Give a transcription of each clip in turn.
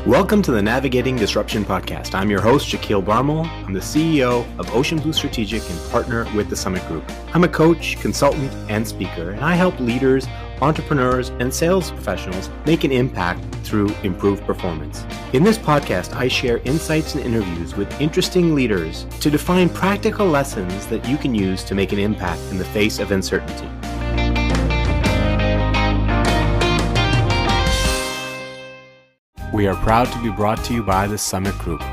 Welcome to the Navigating Disruption podcast. I'm your host, Shaquille Barmel. I'm the CEO of Ocean Blue Strategic and partner with the Summit Group. I'm a coach, consultant, and speaker, and I help leaders, entrepreneurs, and sales professionals make an impact through improved performance. In this podcast, I share insights and interviews with interesting leaders to define practical lessons that you can use to make an impact in the face of uncertainty. We are proud to be brought to you by the Summit Group.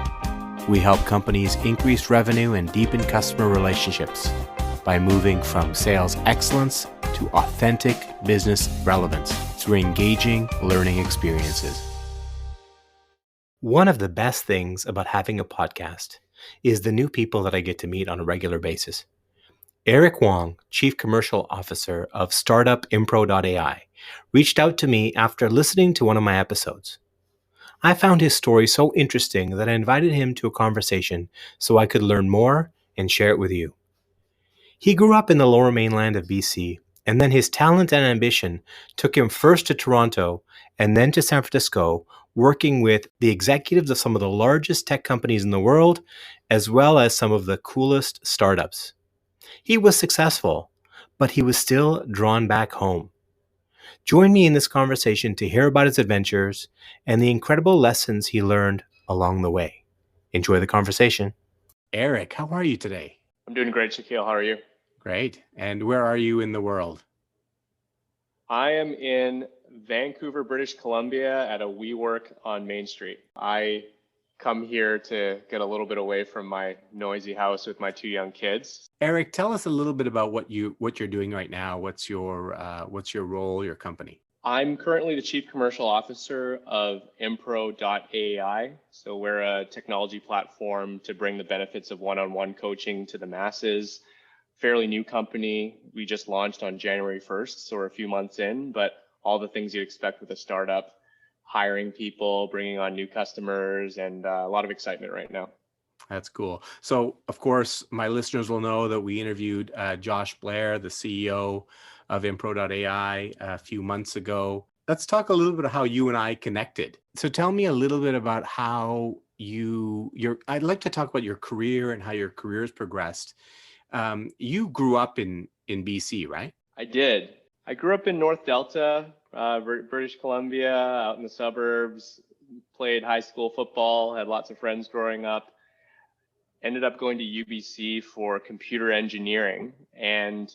We help companies increase revenue and deepen customer relationships by moving from sales excellence to authentic business relevance through engaging learning experiences. One of the best things about having a podcast is the new people that I get to meet on a regular basis. Eric Wong, Chief Commercial Officer of startup Impro.AI, reached out to me after listening to one of my episodes. I found his story so interesting that I invited him to a conversation so I could learn more and share it with you. He grew up in the lower mainland of BC, and then his talent and ambition took him first to Toronto and then to San Francisco, working with the executives of some of the largest tech companies in the world, as well as some of the coolest startups. He was successful, but he was still drawn back home. Join me in this conversation to hear about his adventures and the incredible lessons he learned along the way. Enjoy the conversation. Eric, how are you today? I'm doing great, Shaquille. How are you? Great. And where are you in the world? I am in Vancouver, British Columbia at a WeWork on Main Street. I come here to get a little bit away from my noisy house with my two young kids. Eric, tell us a little bit about what you're doing right now. What's your role, your company? I'm currently the Chief Commercial Officer of Impro.AI. So we're a technology platform to bring the benefits of one-on-one coaching to the masses. Fairly new company. We just launched on January 1st, so we're a few months in, but all the things you'd expect with a startup, hiring people, bringing on new customers, and a lot of excitement right now. That's cool. So, of course, my listeners will know that we interviewed Josh Blair, the CEO of Impro.AI, a few months ago. Let's talk a little bit about how you and I connected. So tell me a little bit about how I'd like to talk about your career and how your career has progressed. You grew up in BC, right? I did. I grew up in North Delta, British Columbia, out in the suburbs, played high school football, had lots of friends growing up. Ended up going to UBC for computer engineering and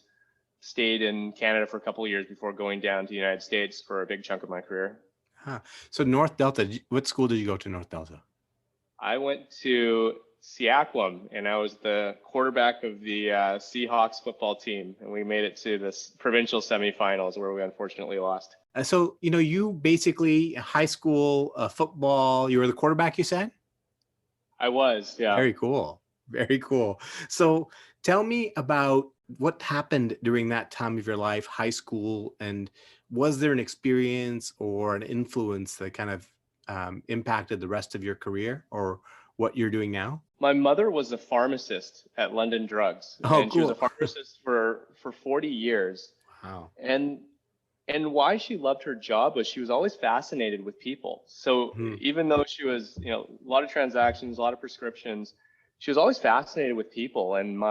stayed in Canada for a couple of years before going down to the United States for a big chunk of my career. Huh. So North Delta, what school did you go to North Delta? I went to Seaquam, and I was the quarterback of the Seahawks football team, and we made it to the provincial semifinals where we unfortunately lost. So, you basically, high school football, you were the quarterback, you said? I was, yeah. Very cool. Very cool. So tell me about what happened during that time of your life, high school, and was there an experience or an influence that kind of impacted the rest of your career or what you're doing now? My mother was a pharmacist at London Drugs. Oh, and cool. She was a pharmacist for 40 years. Wow. And why she loved her job was she was always fascinated with people. So even though she was, a lot of transactions, a lot of prescriptions, she was always fascinated with people. And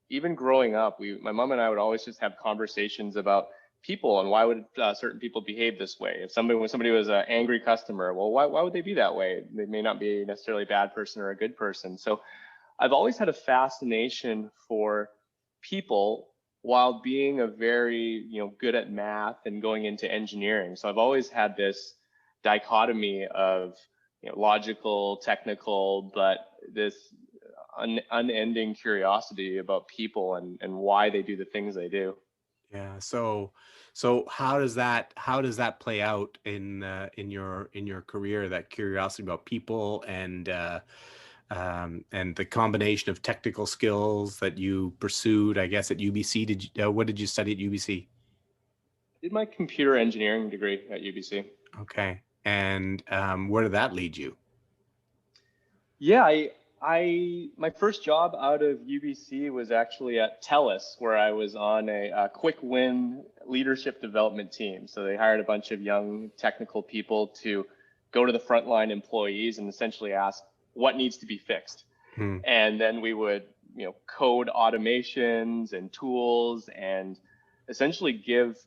even growing up, my mom and I would always just have conversations about people and why would certain people behave this way. When somebody was an angry customer, well, why would they be that way? They may not be necessarily a bad person or a good person. So I've always had a fascination for people while being a very, good at math and going into engineering. So I've always had this dichotomy of, logical, technical, but this unending curiosity about people and why they do the things they do. Yeah. So how does that play out in your career, that curiosity about people and the combination of technical skills that you pursued, I guess, at UBC? What did you study at UBC? I did my computer engineering degree at UBC. Okay. And where did that lead you? Yeah, my first job out of UBC was actually at TELUS, where I was on a quick win leadership development team. So they hired a bunch of young technical people to go to the frontline employees and essentially ask what needs to be fixed. And then we would, code automations and tools and essentially give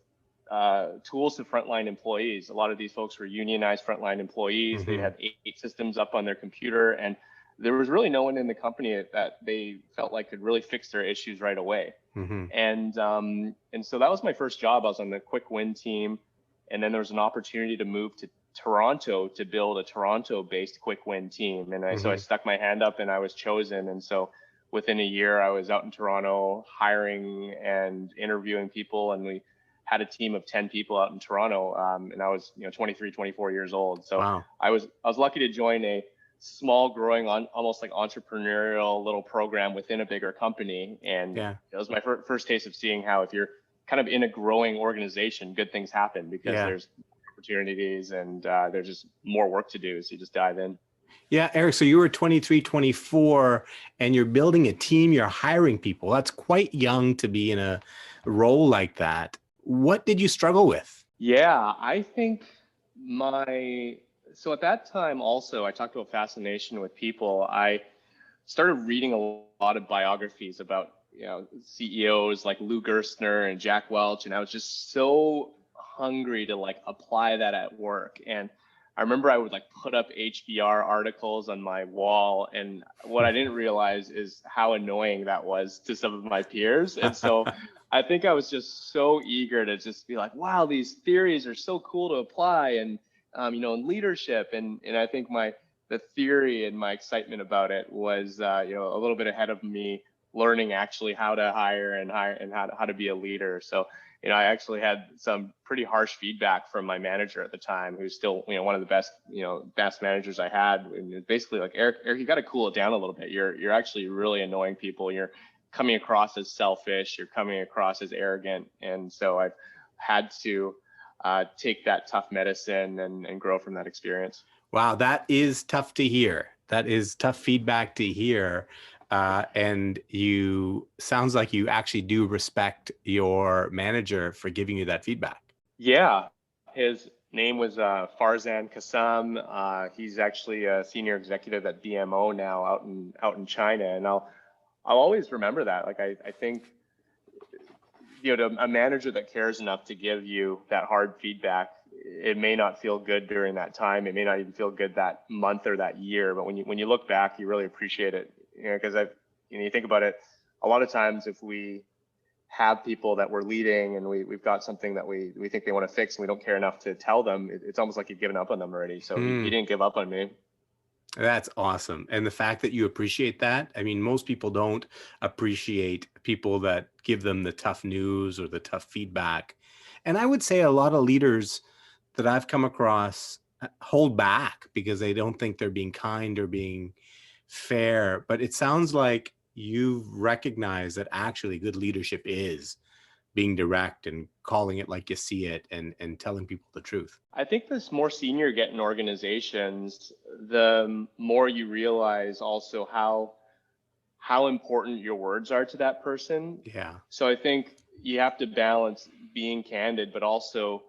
tools to frontline employees. A lot of these folks were unionized frontline employees. They had 8 systems up on their computer, and there was really no one in the company that they felt like could really fix their issues right away. And so that was my first job. I was on the quick win team, and then there was an opportunity to move to Toronto to build a Toronto-based quick win team. And so I stuck my hand up and I was chosen. And so within a year, I was out in Toronto hiring and interviewing people, and we had a team of 10 people out in Toronto. And I was, 23, 24 years old. So wow. I was lucky to join a small, growing, almost like entrepreneurial little program within a bigger company. And it was my first taste of seeing how, if you're kind of in a growing organization, good things happen, because there's opportunities and there's just more work to do. So you just dive in. Yeah, Eric, so you were 23, 24, and you're building a team, you're hiring people. That's quite young to be in a role like that. What did you struggle with? Yeah, I think so at that time also, I talked about fascination with people. I started reading a lot of biographies about, CEOs like Lou Gerstner and Jack Welch, and I was just so hungry to like apply that at work. And I remember I would like put up HBR articles on my wall, and what I didn't realize is how annoying that was to some of my peers. And so I think I was just so eager to just be like, wow, these theories are so cool to apply, and in leadership. And I think the theory and my excitement about it was a little bit ahead of me learning actually how to hire and how to be a leader. So I actually had some pretty harsh feedback from my manager at the time, who's still, one of the best managers I had. And basically like, Eric, you got to cool it down a little bit. You're actually really annoying people. You're coming across as selfish. You're coming across as arrogant. And so I've had to take that tough medicine and grow from that experience. Wow, that is tough to hear. That is tough feedback to hear. And sounds like you actually do respect your manager for giving you that feedback. Yeah, his name was Farzan Kassam. He's actually a senior executive at BMO now out in China, and I'll always remember that. Like I think a manager that cares enough to give you that hard feedback, it may not feel good during that time. It may not even feel good that month or that year, but when you look back, you really appreciate it. Because you think about it, a lot of times if we have people that we're leading and we've got something that we think they want to fix and we don't care enough to tell them, it's almost like you've given up on them already. So he didn't give up on me. That's awesome. And the fact that you appreciate that, I mean, most people don't appreciate people that give them the tough news or the tough feedback. And I would say a lot of leaders that I've come across hold back because they don't think they're being kind or being fair. But it sounds like you've recognized that actually good leadership is being direct and calling it like you see it and telling people the truth. I think the more senior you get in organizations, the more you realize also how important your words are to that person. Yeah. So I think you have to balance being candid, but also,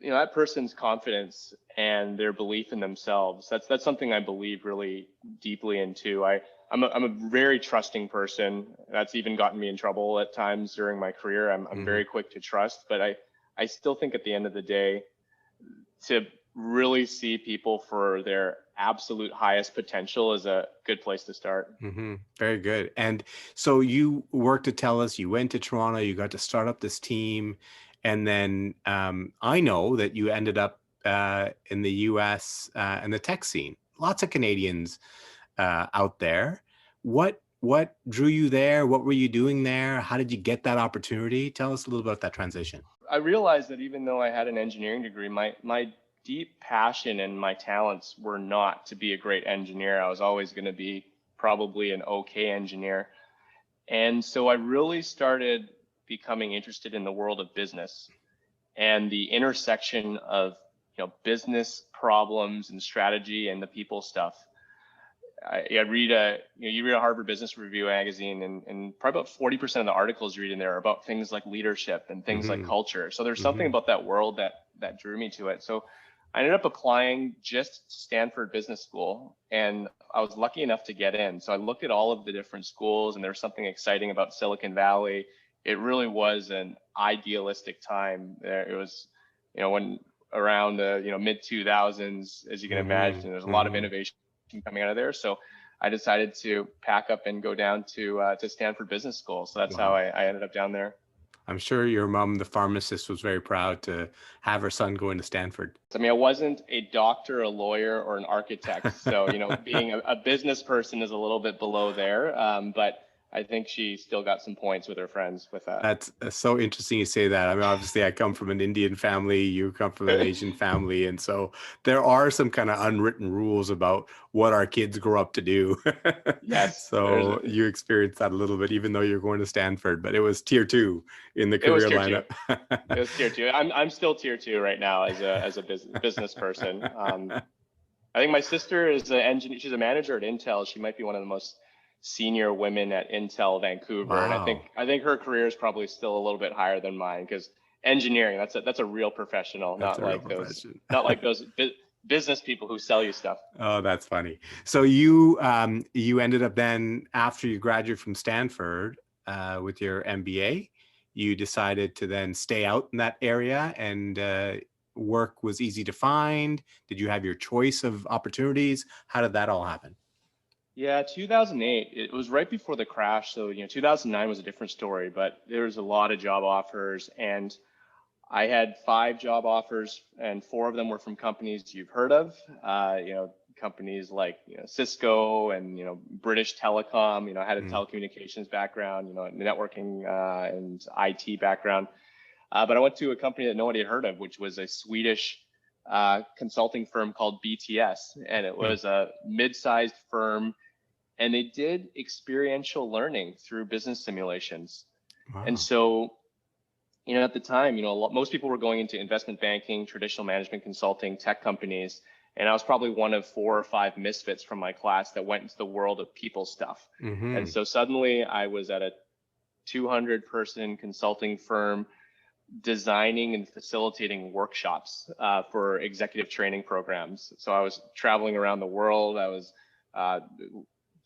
that person's confidence and their belief in themselves. That's something I believe really deeply into. I'm a very trusting person. That's even gotten me in trouble at times during my career. I'm very quick to trust, but I still think at the end of the day, to really see people for their absolute highest potential is a good place to start. Very good. And so you worked to tell us you went to Toronto, you got to start up this team. And then I know that you ended up in the US in the tech scene. Lots of Canadians out there. What drew you there? What were you doing there? How did you get that opportunity? Tell us a little about that transition. I realized that even though I had an engineering degree, my deep passion and my talents were not to be a great engineer. I was always going to be probably an okay engineer. And so I really started becoming interested in the world of business and the intersection of business problems and strategy and the people stuff. I read you read a Harvard Business Review magazine, and probably about 40% of the articles you read in there are about things like leadership and things like culture. So there's something about that world that drew me to it. So I ended up applying just to Stanford Business School, and I was lucky enough to get in. So I looked at all of the different schools, and there was something exciting about Silicon Valley. It really was an idealistic time. There, it was, when around the mid 2000s, as you can imagine, there's a lot of innovation coming out of there. So I decided to pack up and go down to Stanford Business School. So that's how I ended up down there. I'm sure your mom, the pharmacist, was very proud to have her son going to Stanford. I mean, I wasn't a doctor, a lawyer, or an architect. So, being a business person is a little bit below there. But I think she still got some points with her friends with that. That's so interesting you say that. I mean, obviously, I come from an Indian family, you come from an Asian family. And so there are some kind of unwritten rules about what our kids grow up to do. Yes. So you experienced that a little bit, even though you're going to Stanford, but it was tier 2 in the career lineup. It was tier 2. I'm still tier 2 right now as a business person. I think my sister is an engineer. She's a manager at Intel. She might be one of the most senior women at Intel Vancouver. Wow. And I think her career is probably still a little bit higher than mine, because engineering, that's a real professional, not like those business people who sell you stuff. Oh, that's funny. So you ended up then, after you graduated from Stanford with your MBA, you decided to then stay out in that area, and work was easy to find. Did you have your choice of opportunities? How did that all happen? Yeah, 2008, it was right before the crash. So, 2009 was a different story, but there was a lot of job offers, and I had 5 job offers, and 4 of them were from companies you've heard of, companies like Cisco and British Telecom. I had a telecommunications background, networking and IT background, but I went to a company that nobody had heard of, which was a Swedish consulting firm called BTS, and it was a mid-sized firm, and they did experiential learning through business simulations. Wow. And so, at the time, most people were going into investment banking, traditional management consulting, tech companies, and I was probably one of 4 or 5 misfits from my class that went into the world of people stuff. And so suddenly I was at a 200-person consulting firm designing and facilitating workshops for executive training programs. So I was traveling around the world. I was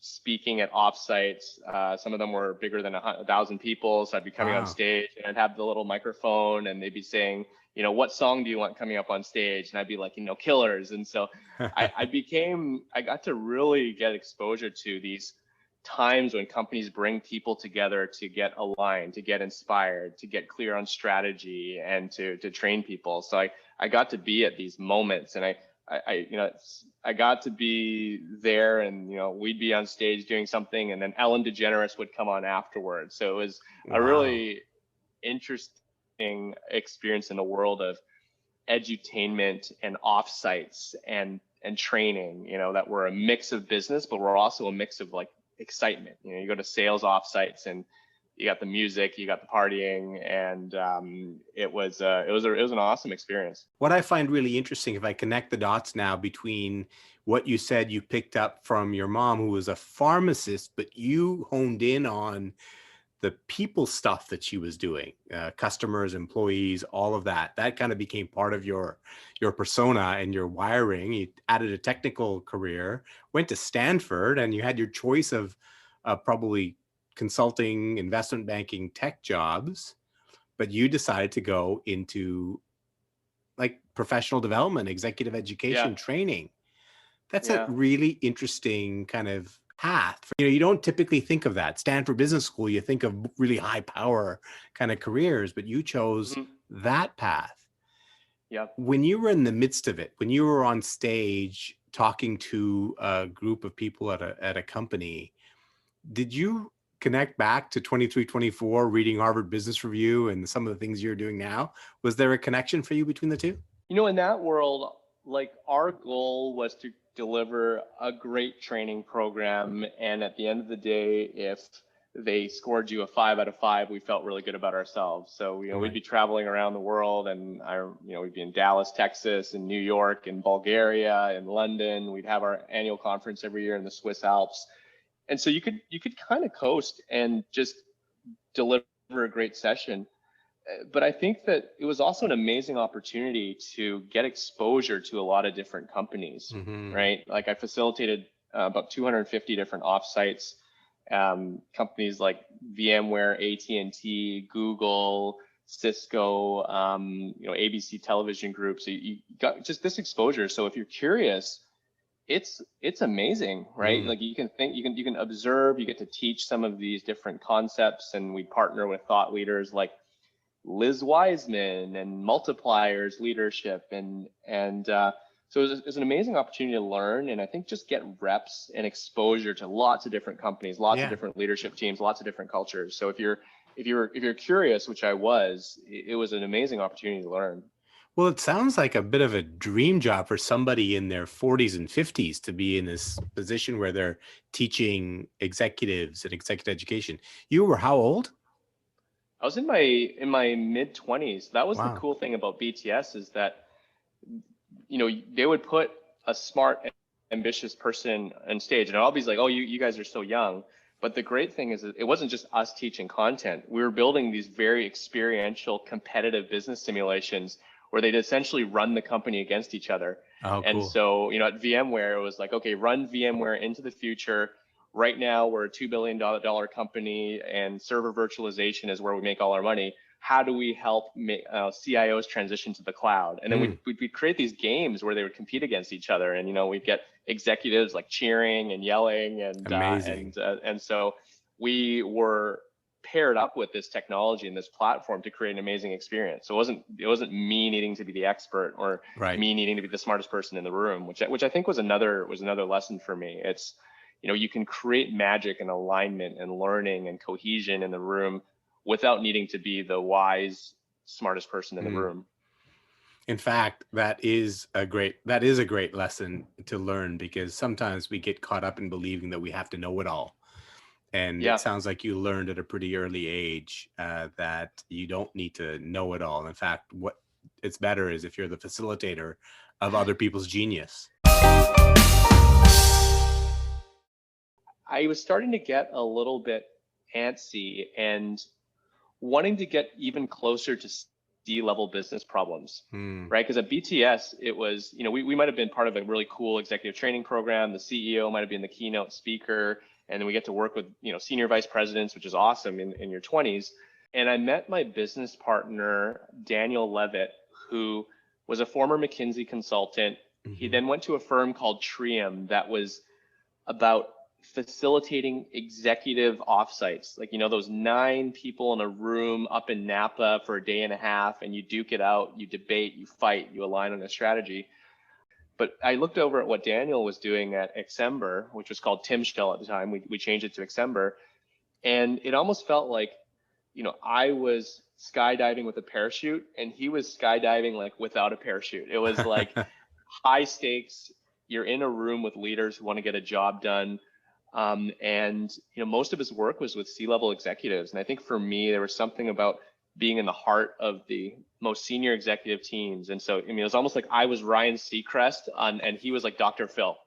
speaking at offsites. Some of them were bigger than 1,000 people. So I'd be coming on stage, and I'd have the little microphone, and they'd be saying, what song do you want coming up on stage? And I'd be like, Killers. And so I got to really get exposure to these times when companies bring people together to get aligned, to get inspired, to get clear on strategy, and to train people. So I got to be at these moments, and I got to be there, and we'd be on stage doing something, and then Ellen DeGeneres would come on afterwards. So it was a really interesting experience in the world of edutainment and offsites and training, that were a mix of business, but were also a mix of like excitement. You go to sales offsites, and you got the music, you got the partying, and it was an awesome experience. What I find really interesting, if I connect the dots now between what you said you picked up from your mom, who was a pharmacist, but you honed in on the people stuff that she was doing, customers, employees, all of that kind of became part of your persona and your wiring. You added a technical career, went to Stanford, and you had your choice of probably consulting, investment banking, tech jobs, but you decided to go into like professional development, executive education, training. That's a really interesting kind of path. You don't typically think of that. Stanford Business School, you think of really high power kind of careers, but you chose that path. Yeah. When you were in the midst of it, when you were on stage talking to a group of people at a company, did you connect back to 23-24, reading Harvard Business Review and some of the things you're doing now? Was there a connection for you between the two? In that world, like, our goal was to deliver a great training program, and at the end of the day, if they scored you a 5 out of 5, we felt really good about ourselves. So we'd be traveling around the world, and we'd be in Dallas, Texas, and New York, and Bulgaria, and London. We'd have our annual conference every year in the Swiss Alps, and so you could kind of coast and just deliver a great session. But I think that it was also an amazing opportunity to get exposure to a lot of different companies, right? Like I facilitated about 250 different offsites, companies like VMware, AT&T, Google, Cisco, ABC television group. So you got just this exposure. So if you're curious, it's amazing, right? Like you can think, you can observe, you get to teach some of these different concepts, and we partner with thought leaders like Liz Wiseman and Multipliers Leadership, so it was an amazing opportunity to learn, and I think just get reps and exposure to lots of different companies, lots of different leadership teams, lots of different cultures. So if you're curious, which I was, it was an amazing opportunity to learn. Well, it sounds like a bit of a dream job for somebody in their 40s and 50s to be in this position where they're teaching executives and executive education. You were how old? I was in my mid 20s. That was the Wow. cool thing about BTS, is that they would put a smart, ambitious person on stage, and I'll be like, oh, you guys are so young. But the great thing is that it wasn't just us teaching content. We were building these very experiential, competitive business simulations where they'd essentially run the company against each other. Oh, And cool. so, at VMware, it was like, okay, run VMware into the future. Right now, we're a $2 billion company, and server virtualization is where we make all our money. How do we help CIOs transition to the cloud? And then we'd create these games where they would compete against each other, and we'd get executives like cheering and yelling, and so we were paired up with this technology and this platform to create an amazing experience. So it wasn't me needing to be the expert or me needing to be the smartest person in the room, which I think was another lesson for me. It's you can create magic and alignment and learning and cohesion in the room without needing to be the wise, smartest person in the room. In fact, that is a great lesson to learn, because sometimes we get caught up in believing that we have to know it all. And it sounds like you learned at a pretty early age that you don't need to know it all. In fact, what it's better is if you're the facilitator of other people's genius. I was starting to get a little bit antsy and wanting to get even closer to C-level business problems, right? Because at BTS, it was, we might have been part of a really cool executive training program. The CEO might have been the keynote speaker. And then we get to work with, senior vice presidents, which is awesome in your 20s. And I met my business partner, Daniel Levitt, who was a former McKinsey consultant. He then went to a firm called Trium that was about facilitating executive offsites, like those 9 people in a room up in Napa for a day and a half, and you duke it out, you debate, you fight, you align on a strategy. But I looked over at what Daniel was doing at Exember, which was called Timshell at the time. We changed it to Exember, and it almost felt like I was skydiving with a parachute, and he was skydiving like without a parachute. It was like high stakes. You're in a room with leaders who want to get a job done. And most of his work was with C-level executives. And I think for me, there was something about being in the heart of the most senior executive teams. And so, it was almost like I was Ryan Seacrest and he was like Dr. Phil.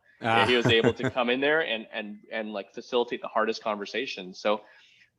He was able to come in there and like facilitate the hardest conversations. So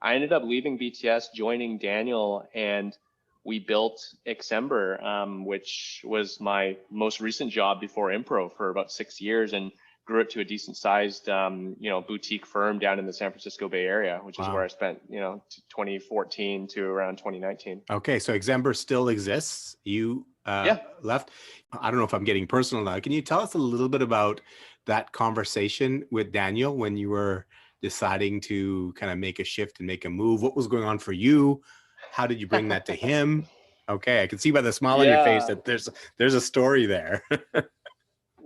I ended up leaving BTS, joining Daniel, and we built Exember, which was my most recent job before Impro for about 6 years, and grew it to a decent sized, boutique firm down in the San Francisco Bay Area, which is where I spent, 2014 to around 2019. Okay. So Exember still exists. You left. I don't know if I'm getting personal now. Can you tell us a little bit about that conversation with Daniel when you were deciding to kind of make a shift and make a move? What was going on for you? How did you bring that to him? Okay. I can see by the smile on your face that there's a story there.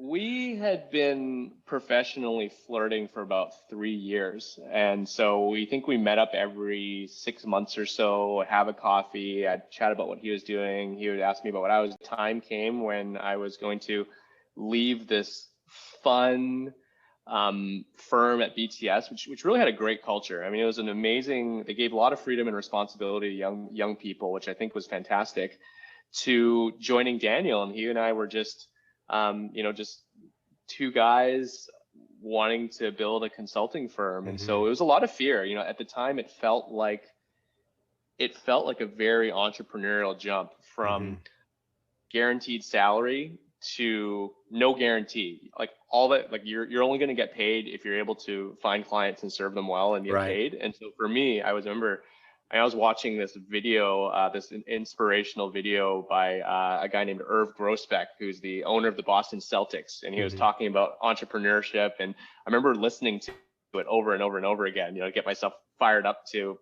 We had been professionally flirting for about 3 years. And so we think we met up every 6 months or so, have a coffee. I'd chat about what he was doing. He would ask me about what I was. Time came when I was going to leave this fun firm at BTS, which really had a great culture. I mean, it was an amazing, they gave a lot of freedom and responsibility to young people, which I think was fantastic, to joining Daniel. And he and I were just, just 2 guys wanting to build a consulting firm. And so it was a lot of fear. At the time, it felt like it felt like a very entrepreneurial jump Mm-hmm. from guaranteed salary to no guarantee. Like all that, like you're only going to get paid if you're able to find clients and serve them well and get Right. paid. And so for me, I was watching this video, this inspirational video by a guy named Irv Grousbeck, who's the owner of the Boston Celtics, and he was Mm-hmm. talking about entrepreneurship. And I remember listening to it over and over and over again, get myself fired up to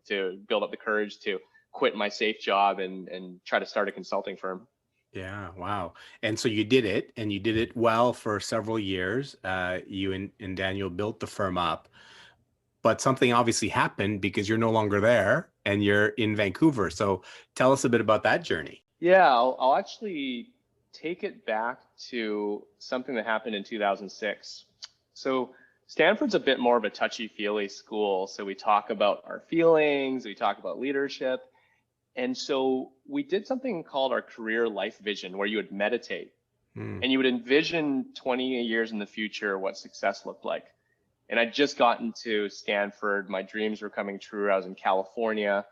build up the courage to quit my safe job and try to start a consulting firm. Yeah, wow. And so you did it, and you did it well for several years. You and Daniel built the firm up, but something obviously happened because you're no longer there and you're in Vancouver. So tell us a bit about that journey. Yeah, I'll actually take it back to something that happened in 2006. So Stanford's a bit more of a touchy-feely school. So we talk about our feelings, we talk about leadership. And so we did something called our career life vision, where you would meditate Hmm. and you would envision 20 years in the future what success looked like. And I'd just gotten to Stanford. My dreams were coming true. I was in California.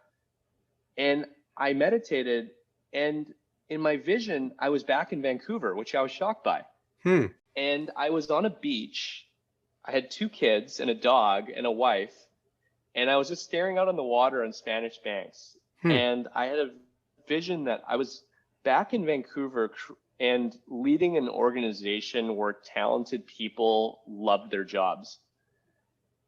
And I meditated, and in my vision, I was back in Vancouver, which I was shocked by. Hmm. And I was on a beach. I had 2 kids and a dog and a wife, and I was just staring out on the water on Spanish Banks. Hmm. And I had a vision that I was back in Vancouver and leading an organization where talented people loved their jobs.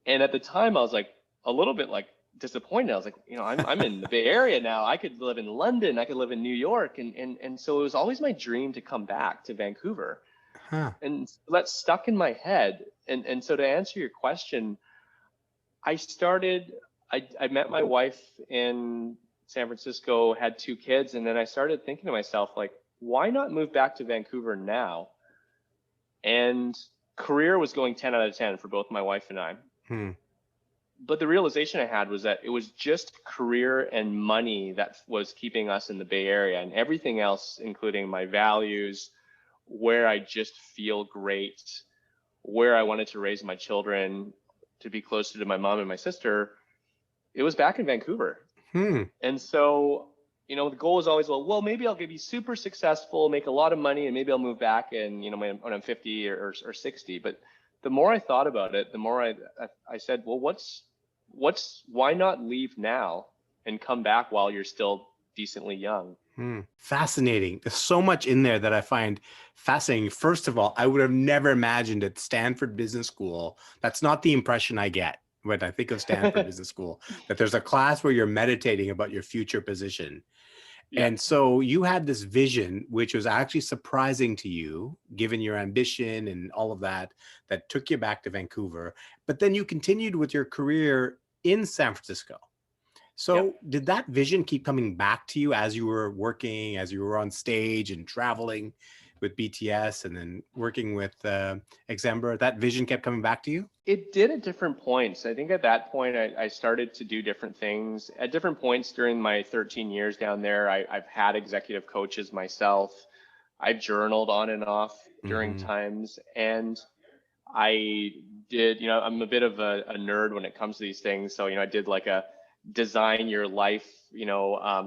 And at the time, I was like a little bit like disappointed. I was like, I'm in the Bay Area now. I could live in London. I could live in New York. And so it was always my dream to come back to Vancouver. Huh. And that stuck in my head. And so to answer your question, I met my wife in San Francisco, had 2 kids, and then I started thinking to myself, like, why not move back to Vancouver now? And career was going 10 out of 10 for both my wife and I. Hmm. But the realization I had was that it was just career and money that was keeping us in the Bay Area, and everything else, including my values, where I just feel great, where I wanted to raise my children, to be closer to my mom and my sister, it was back in Vancouver. Hmm. And so, the goal was always, well, maybe I'll be super successful, make a lot of money, and maybe I'll move back and, when I'm 50 or 60. But the more I thought about it, the more I said, well, why not leave now and come back while you're still decently young? Hmm. Fascinating. There's so much in there that I find fascinating. First of all, I would have never imagined at Stanford Business School. That's not the impression I get when I think of Stanford Business School, that there's a class where you're meditating about your future position. Yeah. And so you had this vision, which was actually surprising to you, given your ambition and all of that, that took you back to Vancouver. But then you continued with your career in San Francisco. So Yep. did that vision keep coming back to you as you were working, as you were on stage and traveling with BTS and then working with Exember? That vision kept coming back to you? It did at different points. I think at that point, I started to do different things. At different points during my 13 years down there, I've had executive coaches myself. I've journaled on and off during Mm-hmm. times. And I did, I'm a bit of a nerd when it comes to these things. So, I did like a design your life,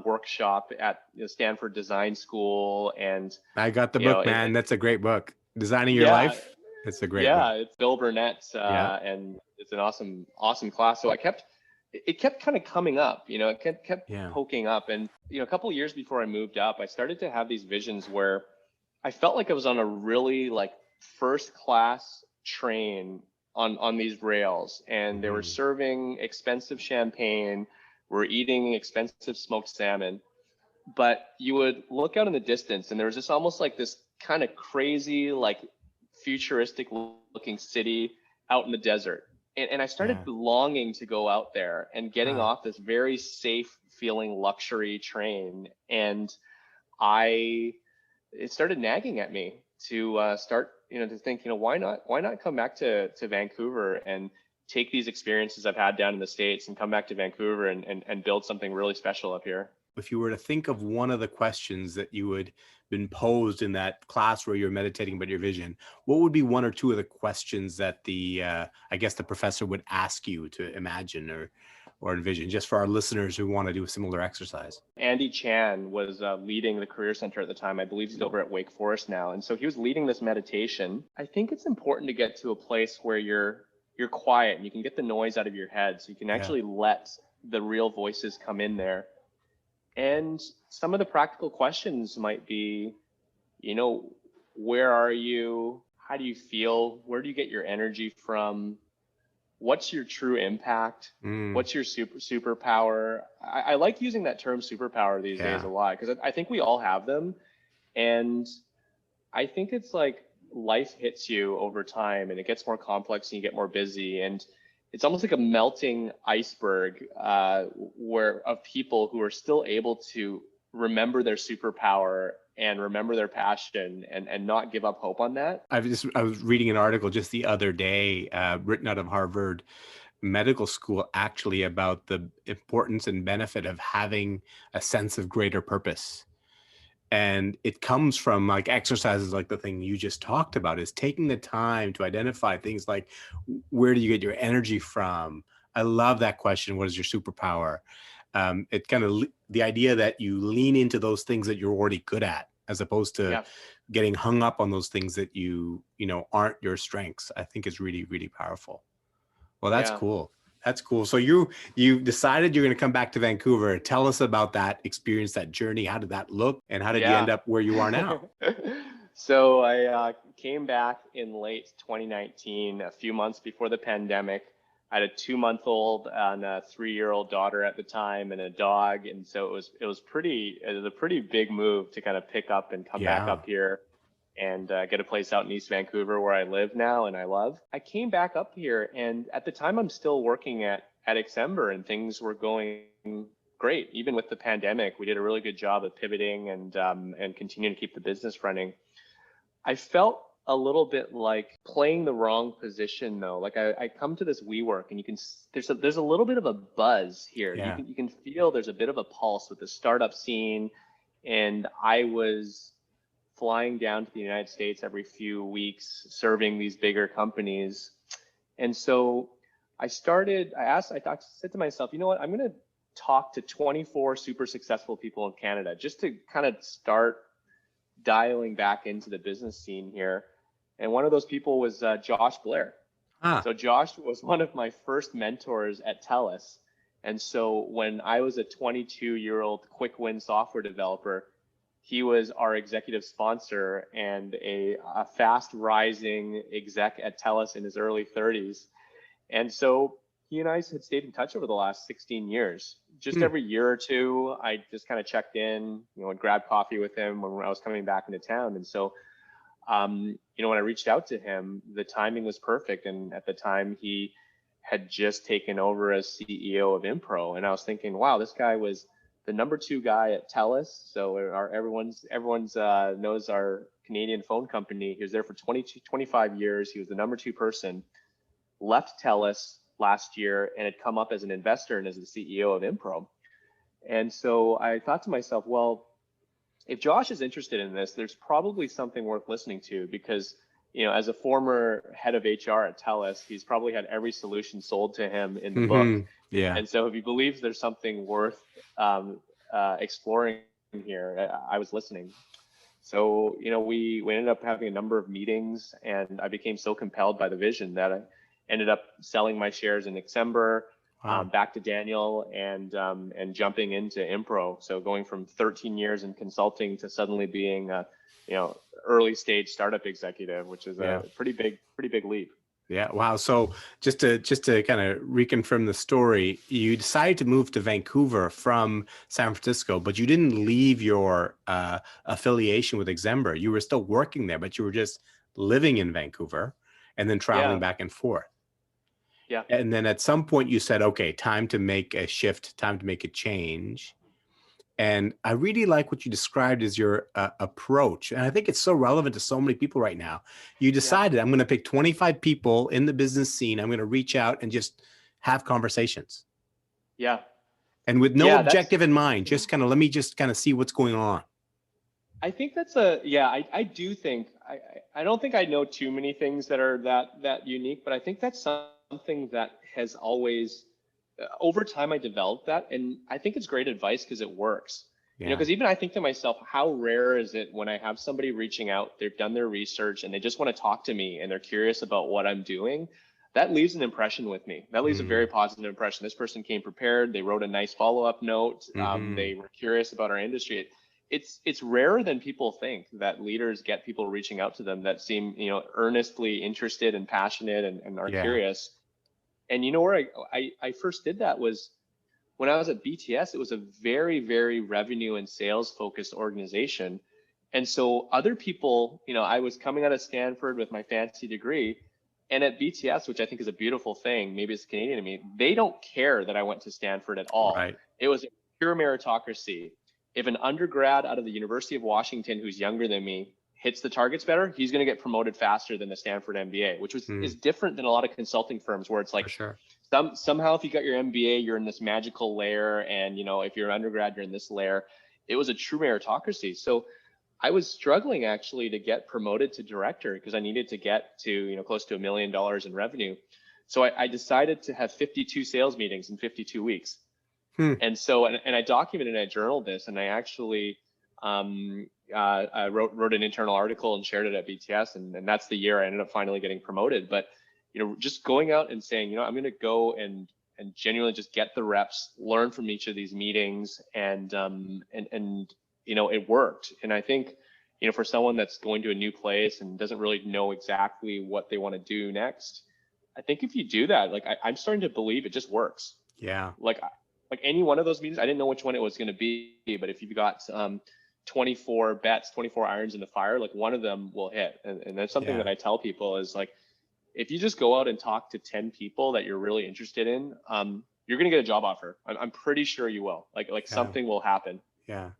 workshop at Stanford Design School. And, I got the book, man. That's a great book. Designing Your yeah, Life. It's a great book. yeah, it's Bill Burnett's, Yeah. and it's an awesome class. So it kept kind of coming up, it kept Yeah. poking up. And, a couple of years before I moved up, I started to have these visions where I felt like I was on a really like first class train on these rails, and they were serving expensive champagne, we're eating expensive smoked salmon. But you would look out in the distance, and there was just almost like this kind of crazy, like futuristic looking city out in the desert. And I started longing to go out there and getting off this very safe feeling luxury train. And it started nagging at me to start, to think, why not come back to Vancouver and take these experiences I've had down in the States and come back to Vancouver and build something really special up here. If you were to think of one of the questions that you would been posed in that class where you're meditating about your vision, what would be one or two of the questions that I guess the professor would ask you to imagine, or or envision, just for our listeners who want to do a similar exercise? Andy Chan was leading the Career Center at the time. I believe he's over at Wake Forest now. And so he was leading this meditation. I think it's important to get to a place where you're quiet and you can get the noise out of your head, so you can actually let the real voices come in there. And some of the practical questions might be, where are you? How do you feel? Where do you get your energy from? What's your true impact? What's your superpower? I like using that term superpower these days a lot, because I think we all have them. And I think it's like life hits you over time and it gets more complex and you get more busy. And it's almost like a melting iceberg of people who are still able to remember their superpower and remember their passion and not give up hope on that. I was reading an article just the other day, written out of Harvard Medical School, actually, about the importance and benefit of having a sense of greater purpose. And it comes from like exercises like the thing you just talked about, is taking the time to identify things like, where do you get your energy from? I love that question. What is your superpower? It kind of the idea that you lean into those things that you're already good at, as opposed to getting hung up on those things that you aren't your strengths, I think is really, really powerful. Well, that's cool. That's cool. So you decided you're going to come back to Vancouver. Tell us about that experience, that journey. How did that look? And how did you end up where you are now? So I came back in late 2019, a few months before the pandemic. I had a 2-month-old and a 3-year-old daughter at the time and a dog. And so it was a pretty big move to kind of pick up and come back up here and get a place out in East Vancouver where I live now and I love. I came back up here, and at the time I'm still working at Exember, and things were going great. Even with the pandemic, we did a really good job of pivoting and continuing to keep the business running. I felt a little bit like playing the wrong position though. Like I come to this WeWork, and there's a little bit of a buzz here. You can feel there's a bit of a pulse with the startup scene, and I was flying down to the United States every few weeks, serving these bigger companies. And so I said to myself, you know what, I'm going to talk to 24 super successful people in Canada just to kind of start dialing back into the business scene here. And one of those people was Josh Blair. So Josh was one of my first mentors at TELUS. And so when I was a 22-year-old quick win software developer, he was our executive sponsor and a fast rising exec at TELUS in his early 30s. And so he and I had stayed in touch over the last 16 years. Just every year or two, I just kind of checked in, and grabbed coffee with him when I was coming back into town. And so, when I reached out to him, the timing was perfect. And at the time, he had just taken over as CEO of Impro. And I was thinking, wow, this guy was the number 2 guy at TELUS. So everyone's knows our Canadian phone company. He was there for 25 years. He was the number 2 person, left TELUS last year and had come up as an investor and as the CEO of Impro. And so I thought to myself, well, if Josh is interested in this, there's probably something worth listening to, because, as a former head of HR at TELUS, he's probably had every solution sold to him in the book. Yeah. And so if he believes there's something worth exploring here, I was listening. So, we ended up having a number of meetings, and I became so compelled by the vision that I ended up selling my shares in Exember, back to Daniel, and jumping into Impro. So going from 13 years in consulting to suddenly being a, early stage startup executive, which is a pretty big leap. Yeah. Wow. So just to kind of reconfirm the story, you decided to move to Vancouver from San Francisco, but you didn't leave your affiliation with Exember. You were still working there, but you were just living in Vancouver and then traveling back and forth. Yeah. And then at some point you said, okay, time to make a shift, time to make a change. And I really like what you described as your approach. And I think it's so relevant to so many people right now. You decided, I'm going to pick 25 people in the business scene. I'm going to reach out and just have conversations. Yeah. And with no objective in mind, just let me see what's going on. I think that's I do think, I don't think I know too many things that are that unique, but I think that's something that has always over time I developed that, and I think it's great advice because it works. You know, Yeah. because even I think to myself, how rare is it when I have somebody reaching out, they've done their research and they just want to talk to me and they're curious about what I'm doing. That leaves an impression with me. That leaves a very Mm. positive impression. This person came prepared. They wrote a nice follow-up note. Mm-hmm. They were curious about our industry. It's rarer than people think that leaders get people reaching out to them that seem, you know, earnestly interested and passionate and are Yeah. curious. And you know where I first did that was when I was at BTS. It was a very, very revenue and sales focused organization. And so other people, you know, I was coming out of Stanford with my fancy degree, and at BTS, which I think is a beautiful thing, maybe it's Canadian to me, they don't care that I went to Stanford at all. Right. It was a pure meritocracy. If an undergrad out of the University of Washington who's younger than me hits the targets better, he's going to get promoted faster than the Stanford MBA, which is different than a lot of consulting firms where it's like, For sure. somehow if you got your MBA, you're in this magical layer, and you know if you're an undergrad, you're in this layer. It was a true meritocracy. So I was struggling actually to get promoted to director because I needed to get to, you know, close to $1 million in revenue. So I decided to have 52 sales meetings in 52 weeks. And so, and I documented and I journaled this, and I actually I wrote an internal article and shared it at BTS, and that's the year I ended up finally getting promoted. But you know, just going out and saying, you know, I'm going to go and genuinely just get the reps, learn from each of these meetings, and you know, it worked. And I think, you know, for someone that's going to a new place and doesn't really know exactly what they want to do next, I think if you do that, like I'm starting to believe it just works. Yeah. Like any one of those meetings, I didn't know which one it was going to be, but if you've got 24 bets, 24 irons in the fire, like one of them will hit. And that's something Yeah. that I tell people is like, if you just go out and talk to 10 people that you're really interested in, you're going to get a job offer. I'm pretty sure you will. Like Yeah. something will happen. Yeah.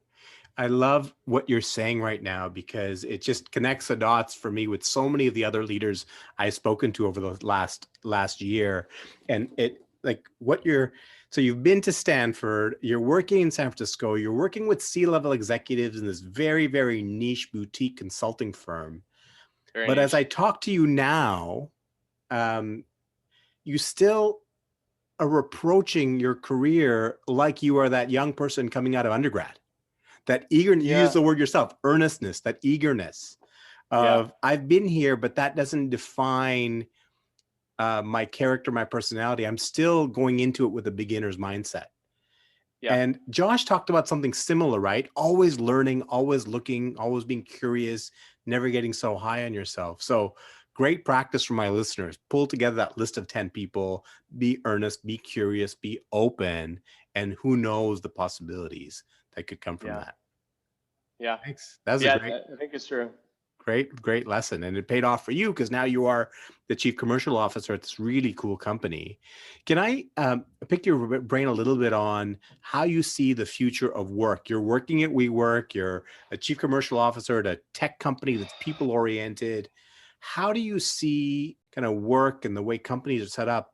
I love what you're saying right now because it just connects the dots for me with so many of the other leaders I've spoken to over the last year. And it like what you're, so you've been to Stanford, you're working in San Francisco, you're working with C-level executives in this very, very niche boutique consulting firm. Very But as niche. I talk to you now, you still are approaching your career like you are that young person coming out of undergrad. That eagerness, you use Yeah. the word yourself, earnestness, that eagerness Yeah. of I've been here, but that doesn't define my character, my personality. I'm still going into it with a beginner's mindset. Yeah. And Josh talked about something similar, right? Always learning, always looking, always being curious, never getting so high on yourself. So great practice for my listeners. Pull together that list of 10 people, be earnest, be curious, be open, and who knows the possibilities that could come from Yeah. that. Yeah. Thanks. That was a Yeah. great, I think it's true. great lesson. And it paid off for you because now you are the chief commercial officer at this really cool company. Can I pick your brain a little bit on how you see the future of work? You're working at WeWork, you're a chief commercial officer at a tech company that's people oriented. How do you see kind of work and the way companies are set up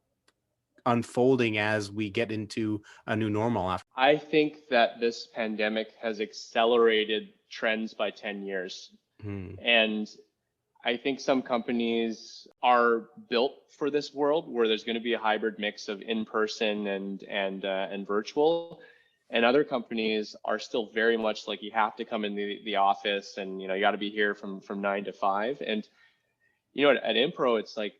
unfolding as we get into a new normal after? I think that this pandemic has accelerated trends by 10 years. And I think some companies are built for this world where there's going to be a hybrid mix of in-person and virtual. And other companies are still very much like you have to come in the office, and you know you got to be here from 9 to 5. And you know at Impro, it's like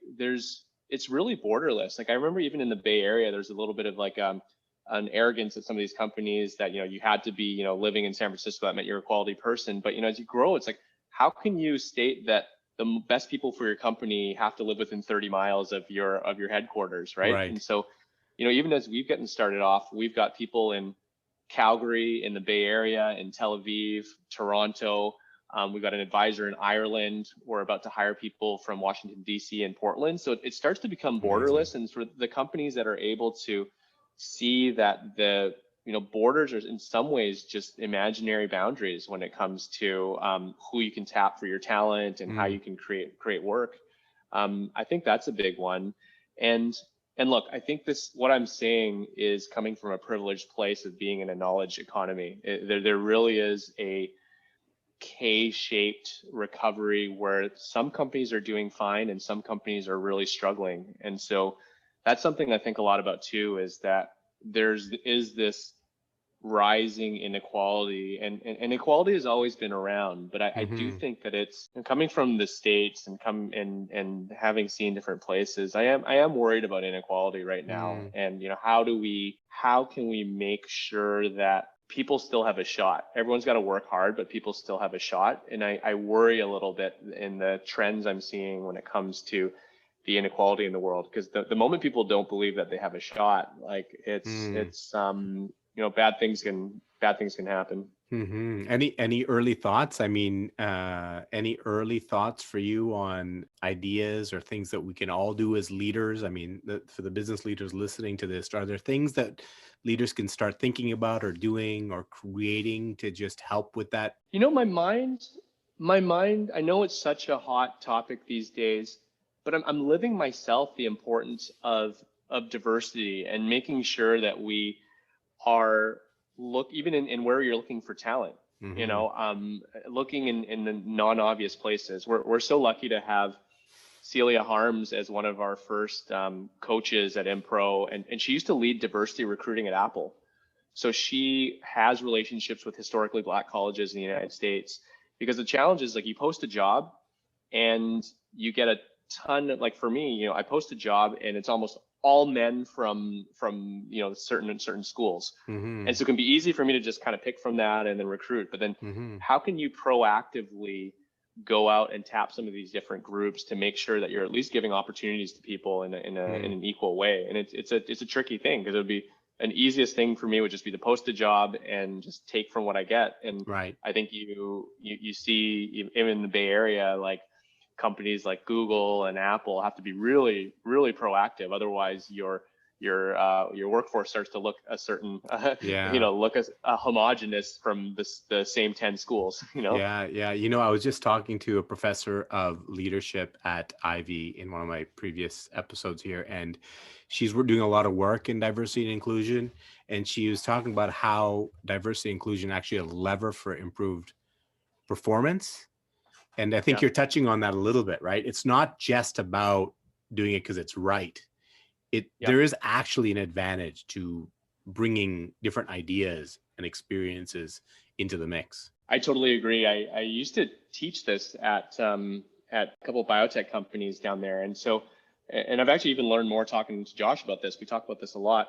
it's really borderless. Like I remember even in the Bay Area, there's a little bit of like an arrogance at some of these companies that you know you had to be, you know, living in San Francisco, that meant you're a quality person. But you know as you grow, it's like, how can you state that the best people for your company have to live within 30 miles of your headquarters, right? Right. And so, you know, even as we've gotten started off, we've got people in Calgary, in the Bay Area, in Tel Aviv, Toronto. We've got an advisor in Ireland. We're about to hire people from Washington, D.C. and Portland. So it starts to become Amazing. borderless, and for the companies that are able to see that the borders are in some ways just imaginary boundaries when it comes to who you can tap for your talent and how you can create work. I think that's a big one. And look, I think what I'm saying is coming from a privileged place of being in a knowledge economy. There really is a K-shaped recovery where some companies are doing fine and some companies are really struggling. And so that's something I think a lot about too, is that is this rising inequality, and inequality has always been around, but I do think that it's coming from the States and and having seen different places. I am worried about inequality right now, and how can we make sure that people still have a shot? Everyone's got to work hard, but people still have a shot, and I worry a little bit in the trends I'm seeing when it comes to the inequality in the world, because the moment people don't believe that they have a shot, like it's bad things can happen. Any early thoughts? I mean, any early thoughts for you on ideas or things that we can all do as leaders? I mean, for the business leaders listening to this, are there things that leaders can start thinking about or doing or creating to just help with that? My mind, I know it's such a hot topic these days, but I'm living myself the importance of diversity and making sure that we are even in where you're looking for talent, looking in the non-obvious places. We're so lucky to have Celia Harms as one of our first coaches at Impro, and she used to lead diversity recruiting at Apple. So she has relationships with historically Black colleges in the United States, because the challenge is, like, you post a job and you get a ton of, like, for me, I post a job and it's almost all men from certain schools. And so it can be easy for me to just kind of pick from that and then recruit. But then how can you proactively go out and tap some of these different groups to make sure that you're at least giving opportunities to people in an equal way? And it's a tricky thing, because it would be an easiest thing for me would just be to post a job and just take from what I get. And I think you see even in the Bay Area, like, companies like Google and Apple have to be really, really proactive. Otherwise, your workforce starts to look a certain, look as homogenous from the same 10 schools. Yeah. I was just talking to a professor of leadership at Ivy in one of my previous episodes here, and she's doing a lot of work in diversity and inclusion, and she was talking about how diversity and inclusion actually a lever for improved performance. And I think you're touching on that a little bit, right? It's not just about doing it because it's right. There is actually an advantage to bringing different ideas and experiences into the mix. I totally agree. I used to teach this at a couple of biotech companies down there. And I've actually even learned more talking to Josh about this. We talk about this a lot.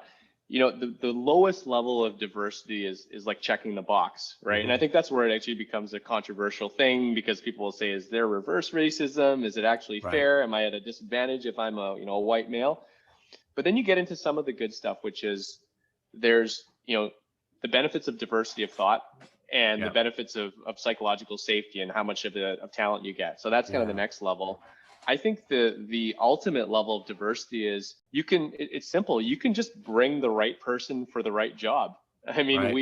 The lowest level of diversity is like checking the box, right? And I think that's where it actually becomes a controversial thing, because people will say, is there reverse racism? Is it actually fair? Am I at a disadvantage if I'm a white male? But then you get into some of the good stuff, which is there's, the benefits of diversity of thought and the benefits of psychological safety and how much of talent you get. So that's kind of the next level. I think the ultimate level of diversity is it's simple. You can just bring the right person for the right job. I mean,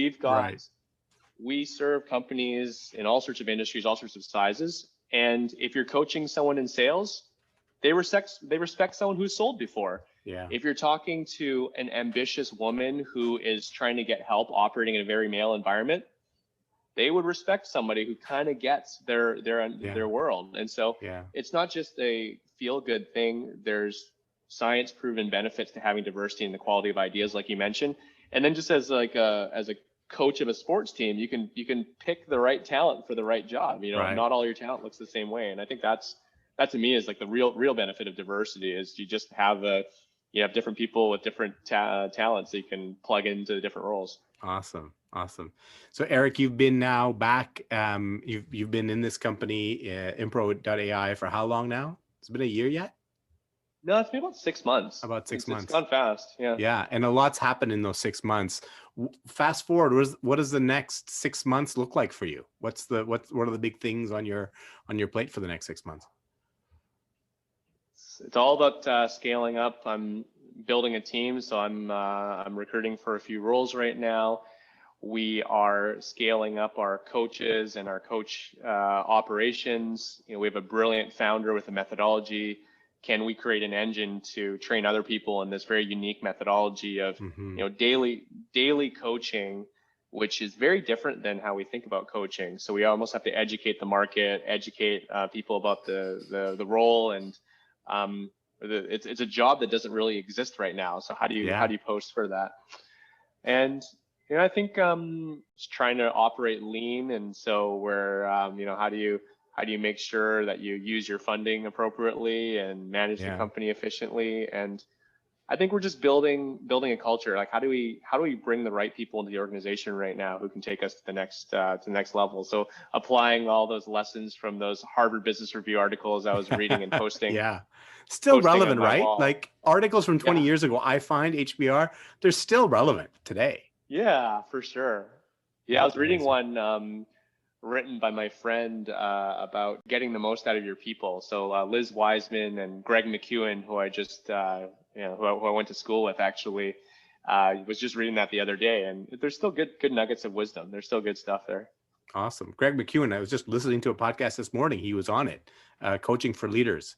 we serve companies in all sorts of industries, all sorts of sizes. And if you're coaching someone in sales, they respect someone who's sold before. Yeah. If you're talking to an ambitious woman who is trying to get help operating in a very male environment, they would respect somebody who kind of gets their world. And so it's not just a feel-good thing. There's science-proven benefits to having diversity and the quality of ideas, like you mentioned. And then just as a coach of a sports team, you can pick the right talent for the right job. Not all your talent looks the same way. And I think that to me is like the real benefit of diversity, is you just have different people with different talents that you can plug into the different roles. Awesome. So Eric, you've been now back. You've been in this company, Impro.AI, for how long now? It's been a year yet? No, it's been about 6 months. It's gone fast. Yeah. Yeah, and a lot's happened in those 6 months. Fast forward, what does the next 6 months look like for you? What are the big things on your plate for the next 6 months? It's all about scaling up. I'm building a team, so I'm recruiting for a few roles right now. We are scaling up our coaches and our coach operations. We have a brilliant founder with a methodology. Can we create an engine to train other people in this very unique methodology of daily coaching, which is very different than how we think about coaching. So we almost have to educate the market, educate people about the role, and it's a job that doesn't really exist right now. So how do you post for that? And I think just trying to operate lean, and so where how do you make sure that you use your funding appropriately and manage the company efficiently? And I think we're just building a culture. Like, how do we bring the right people into the organization right now who can take us to the next level? So applying all those lessons from those Harvard Business Review articles I was reading and posting. Yeah. Still relevant, right? Wall. Like articles from 20 years ago, I find HBR, they're still relevant today. Yeah, for sure. Yeah, I was reading one written by my friend about getting the most out of your people. So Liz Wiseman and Greg McEwen, who I just who I went to school with, actually, was just reading that the other day, and there's still good nuggets of wisdom. There's still good stuff there. Awesome. Greg McEwen, I was just listening to a podcast this morning. He was on it, Coaching for Leaders.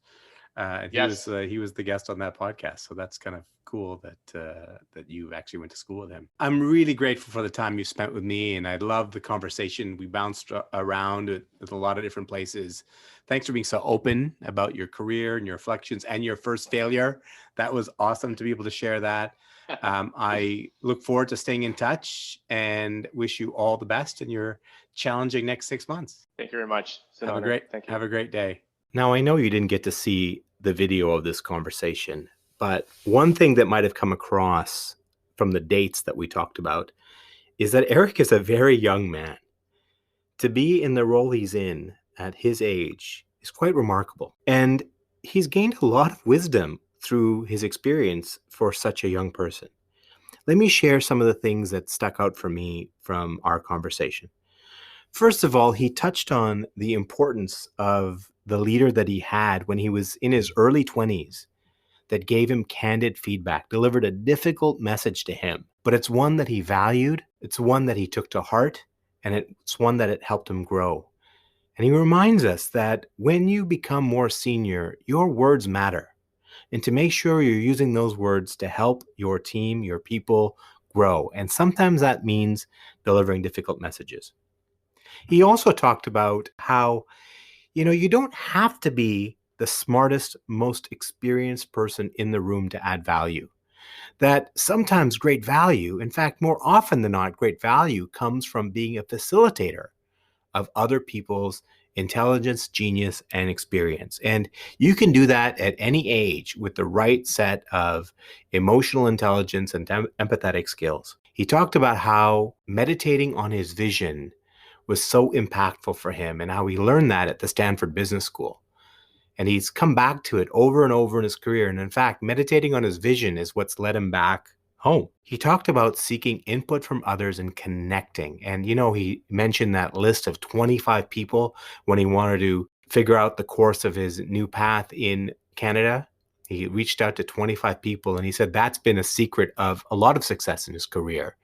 And he was the guest on that podcast. So that's kind of cool that you actually went to school with him. I'm really grateful for the time you spent with me, and I love the conversation. We bounced around with a lot of different places. Thanks for being so open about your career and your reflections and your first failure. That was awesome to be able to share that. I look forward to staying in touch and wish you all the best in your challenging next 6 months. Thank you very much. Have a great day. Now, I know you didn't get to see the video of this conversation, but one thing that might have come across from the dates that we talked about is that Eric is a very young man. To be in the role he's in at his age is quite remarkable. And he's gained a lot of wisdom through his experience for such a young person. Let me share some of the things that stuck out for me from our conversation. First of all, he touched on the importance of the leader that he had when he was in his early 20s that gave him candid feedback, delivered a difficult message to him, but it's one that he valued, it's one that he took to heart, and it's one that it helped him grow. And he reminds us that when you become more senior, your words matter. And to make sure you're using those words to help your team, your people grow. And sometimes that means delivering difficult messages. He also talked about how, you don't have to be the smartest, most experienced person in the room to add value. That sometimes great value, in fact, more often than not, great value comes from being a facilitator of other people's intelligence, genius, and experience. And you can do that at any age with the right set of emotional intelligence and empathetic skills. He talked about how meditating on his vision was so impactful for him and how he learned that at the Stanford Business School. And he's come back to it over and over in his career. And in fact, meditating on his vision is what's led him back home. He talked about seeking input from others and connecting. And, he mentioned that list of 25 people when he wanted to figure out the course of his new path in Canada. He reached out to 25 people, and he said that's been a secret of a lot of success in his career.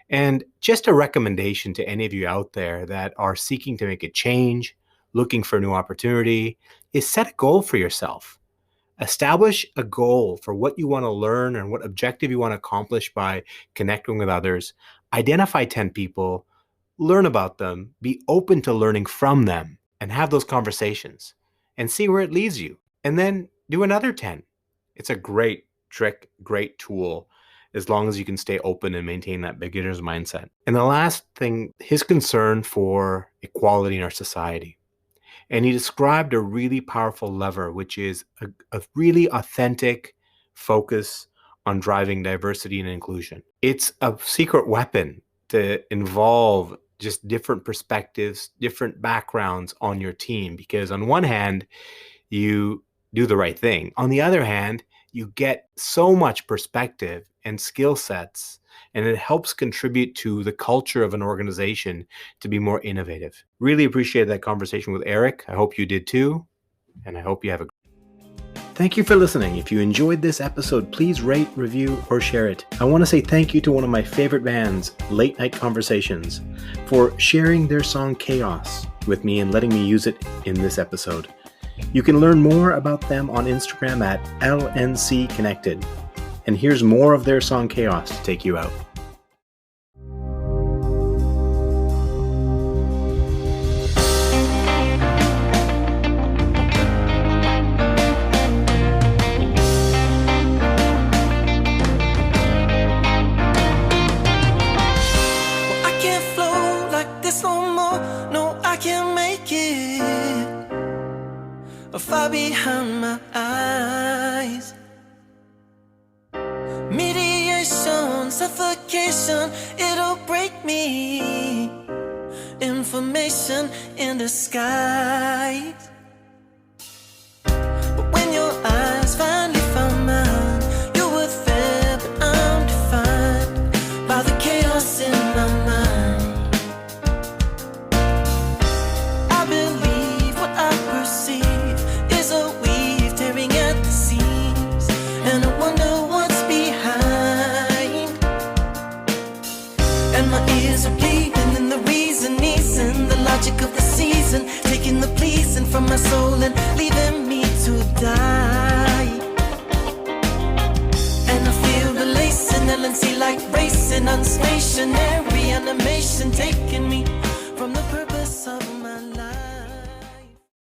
And just a recommendation to any of you out there that are seeking to make a change, looking for a new opportunity, is set a goal for yourself. Establish a goal for what you want to learn and what objective you want to accomplish by connecting with others. Identify 10 people, learn about them, be open to learning from them, and have those conversations and see where it leads you. And then do another 10. It's a great trick, great tool, as long as you can stay open and maintain that beginner's mindset. And the last thing, his concern for equality in our society. And he described a really powerful lever, which is a really authentic focus on driving diversity and inclusion. It's a secret weapon to involve just different perspectives, different backgrounds on your team, because on one hand, you do the right thing. On the other hand, you get so much perspective and skill sets, and it helps contribute to the culture of an organization to be more innovative. Really appreciated that conversation with Eric. I hope you did too, and I hope you have a Thank you for listening. If you enjoyed this episode, please rate, review, or share it. I want to say thank you to one of my favorite bands, Late Night Conversations, for sharing their song Chaos with me and letting me use it in this episode. You can learn more about them on Instagram at LNC Connected. And here's more of their song Chaos to take you out. or far behind my eyes. Mediation, suffocation, it'll break me. Information in disguise.